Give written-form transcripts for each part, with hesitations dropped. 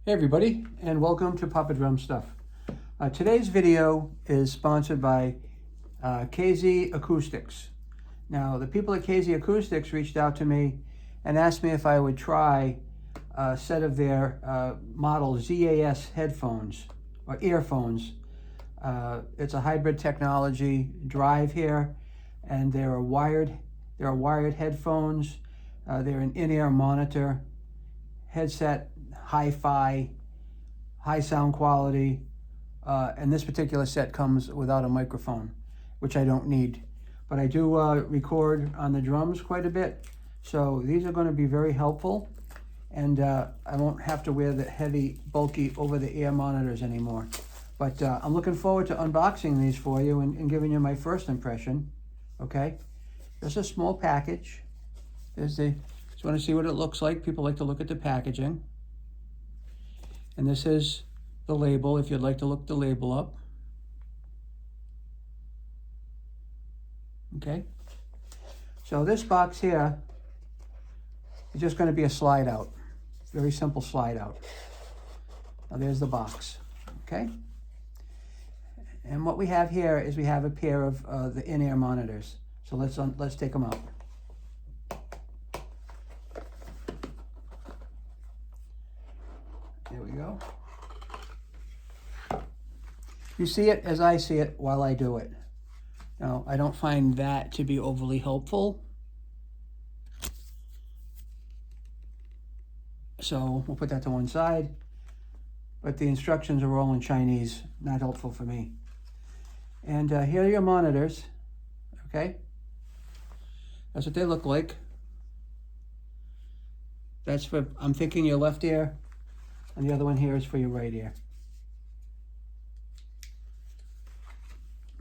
Hey everybody, and welcome to Papa Drum Stuff. Today's video is sponsored by KZ Acoustics. Now, the people at KZ Acoustics reached out to me and asked me if I would try a set of their model ZAS headphones or earphones. It's a hybrid technology drive here, and they're wired headphones. They're an in-ear monitor headset, hi-fi, high sound quality, and this particular set comes without a microphone, which I don't need. But I do record on the drums quite a bit, so these are going to be very helpful, and I won't have to wear the heavy, bulky over-the-ear monitors anymore. But I'm looking forward to unboxing these for you and giving you my first impression, okay? There's a small package. Just want to see what it looks like. People like to look at the packaging. And this is the label, if you'd like to look the label up. Okay. So this box here is just going to be a slide out. Very simple slide out. Now there's the box. Okay. And what we have here is we have a pair of the in-ear monitors. So let's take them out. There we go. You see it as I see it while I do it. Now, I don't find that to be overly helpful. So we'll put that to one side. But the instructions are all in Chinese, not helpful for me. And here are your monitors, okay? That's what they look like. That's for, I'm thinking, your left ear. And the other one here is for your right ear.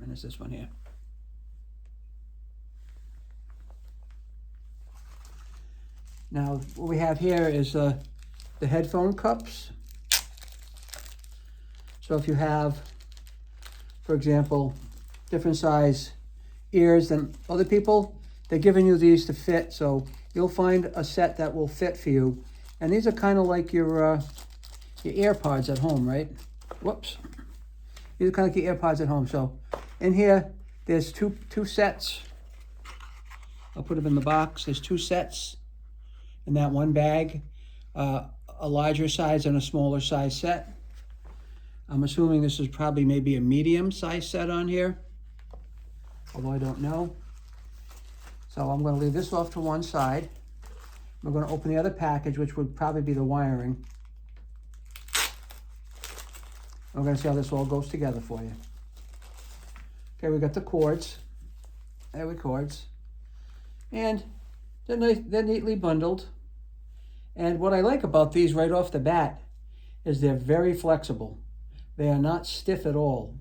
And it's this one here. Now, what we have here is the headphone cups. So if you have, for example, different size ears than other people, they're giving you these to fit. So you'll find a set that will fit for you. And these are kind of like your AirPods at home, right? Whoops. These are kind of like your AirPods at home. So in here, there's two sets. I'll put them in the box. There's two sets in that one bag. A larger size and a smaller size set. I'm assuming this is probably maybe a medium size set on here, although I don't know. So I'm going to leave this off to one side. We're going to open the other package, which would probably be the wiring. We're going to see how this all goes together for you. Okay, we got the cords. There we cords. And they're neatly bundled. And what I like about these right off the bat is they're very flexible. They are not stiff at all.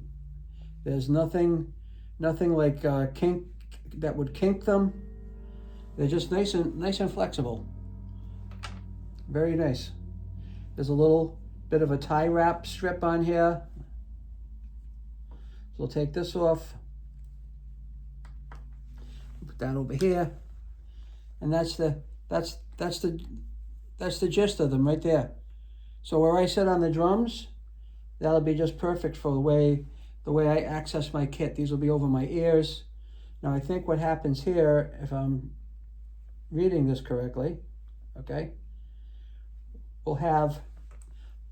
There's nothing like kink that would kink them. They're just nice and flexible. Very nice. There's a little bit of a tie wrap strip on here. So we'll take this off. Put that over here. And that's the gist of them right there. So where I sit on the drums, that'll be just perfect for the way I access my kit. These will be over my ears. Now I think what happens here, if I'm reading this correctly, okay, we'll have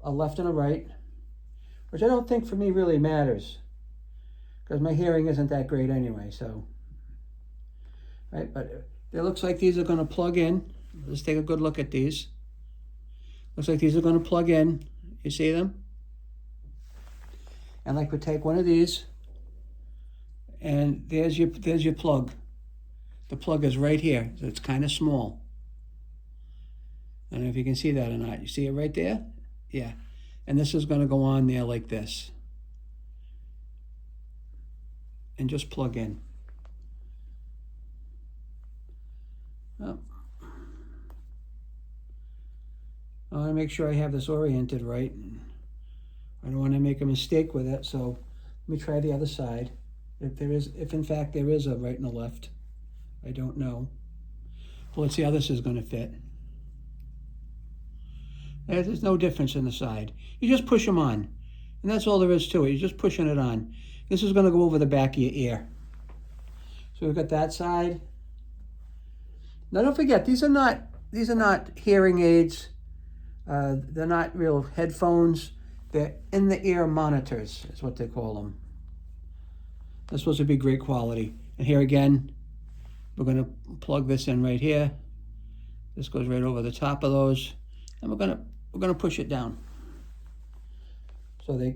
a left and a right, which I don't think for me really matters because my hearing isn't that great anyway, so, right, but it looks like these are going to plug in. Let's take a good look at these. Looks like these are going to plug in. You see them? And like we take one of these, and there's your plug. The plug is right here, so it's kind of small. I don't know if you can see that or not. You see it right there? Yeah. And this is going to go on there like this. And just plug in. Oh. I want to make sure I have this oriented right. I don't want to make a mistake with it, so let me try the other side. If in fact there is a right and a left, I don't know. Well, let's see how this is going to fit. There's no difference in the side. You just push them on. And that's all there is to it. You're just pushing it on. This is going to go over the back of your ear. So we've got that side. Now don't forget, these are not hearing aids. They're not real headphones. They're in-the-ear monitors, is what they call them. They're supposed to be great quality. And here again, we're going to plug this in right here. This goes right over the top of those, and we're going to push it down so they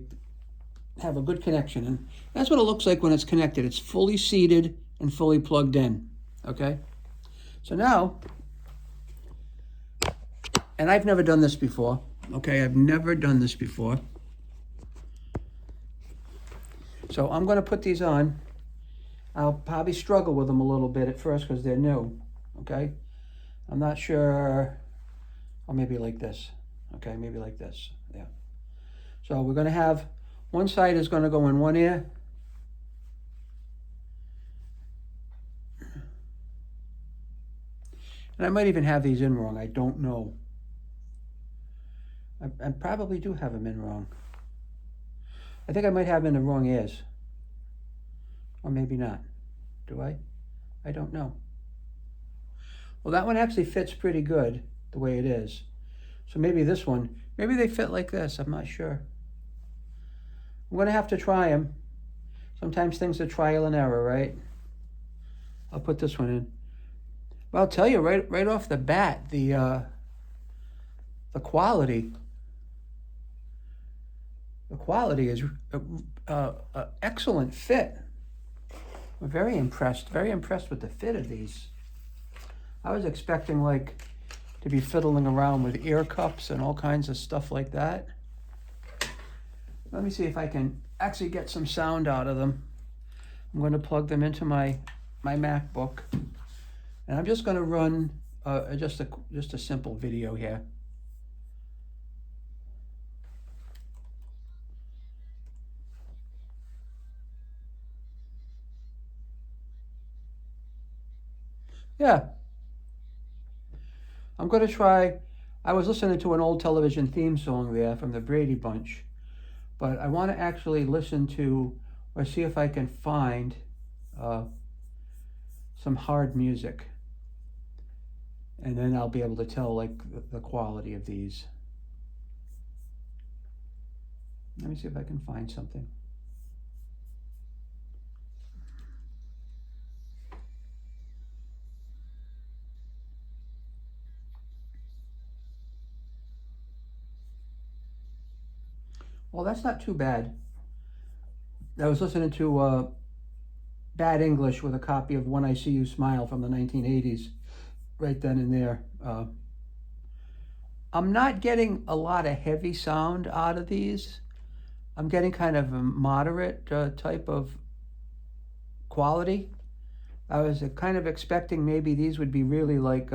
have a good connection. And that's what it looks like when it's connected. It's fully seated and fully plugged in. Okay. So now, and I've never done this before. Okay, I've never done this before. So I'm going to put these on. I'll probably struggle with them a little bit at first because they're new. Okay, I'm not sure. Or maybe like this. Okay, maybe like this. Yeah. So we're going to have one side is going to go in one ear. And I might even have these in wrong. I don't know. I probably do have them in wrong. I think I might have them in the wrong ears. Or maybe not. Do I? I don't know. Well, that one actually fits pretty good the way it is. So maybe this one, maybe they fit like this. I'm not sure. I'm going to have to try them. Sometimes things are trial and error, right? I'll put this one in. Well, I'll tell you right off the bat, the quality is excellent fit. I'm very impressed with the fit of these. I was expecting like to be fiddling around with ear cups and all kinds of stuff like that. Let me see if I can actually get some sound out of them. I'm going to plug them into my MacBook. And I'm just going to run just a simple video here. Yeah. I'm going to try. I was listening to an old television theme song there from the Brady Bunch, but I want to actually listen to or see if I can find some hard music. And then I'll be able to tell like the quality of these. Let me see if I can find something. Well, that's not too bad. I was listening to Bad English with a copy of When I See You Smile from the 1980s. Right then and there. I'm not getting a lot of heavy sound out of these. I'm getting kind of a moderate type of quality. I was kind of expecting maybe these would be really like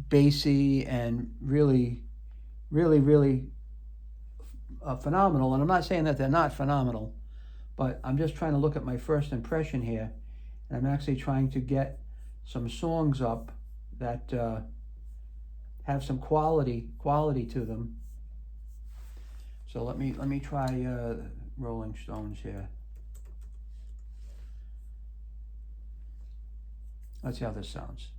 bassy and really phenomenal. And I'm not saying that they're not phenomenal, but I'm just trying to look at my first impression here. And I'm actually trying to get some songs up that have some quality to them. So let me try Rolling Stones here. Let's see how this sounds.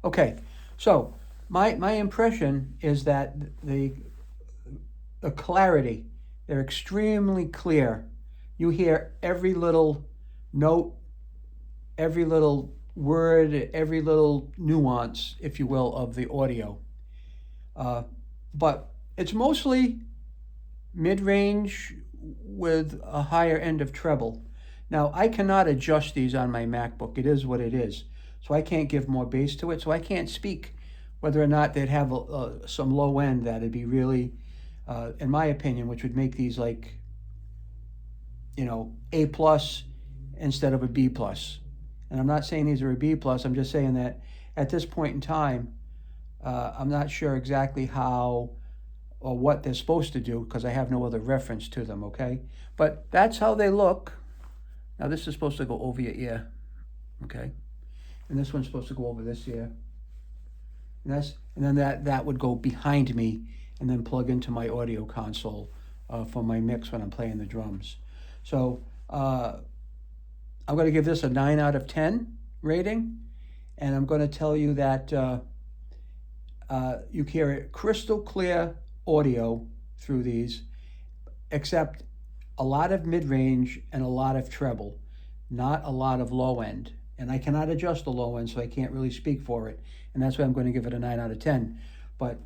Okay, so my impression is that the clarity, they're extremely clear. You hear every little note, every little word, every little nuance, if you will, of the audio. But it's mostly mid-range with a higher end of treble. Now, I cannot adjust these on my MacBook. It is what it is. So I can't give more bass to it. So I can't speak whether or not they'd have some low end that'd be really, in my opinion, which would make these like, you know, A+ instead of a B+. And I'm not saying these are a B+, I'm just saying that at this point in time, I'm not sure exactly how or what they're supposed to do because I have no other reference to them, okay? But that's how they look. Now this is supposed to go over your ear, okay? And this one's supposed to go over this ear. And then that would go behind me and then plug into my audio console for my mix when I'm playing the drums. So I'm going to give this a 9 out of 10 rating, and I'm going to tell you that you hear crystal clear audio through these, except a lot of mid-range and a lot of treble, not a lot of low end. And I cannot adjust the low end, so I can't really speak for it. And that's why I'm going to give it a 9 out of 10. But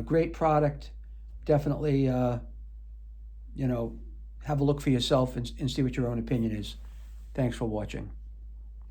great product. Definitely, have a look for yourself and see what your own opinion is. Thanks for watching.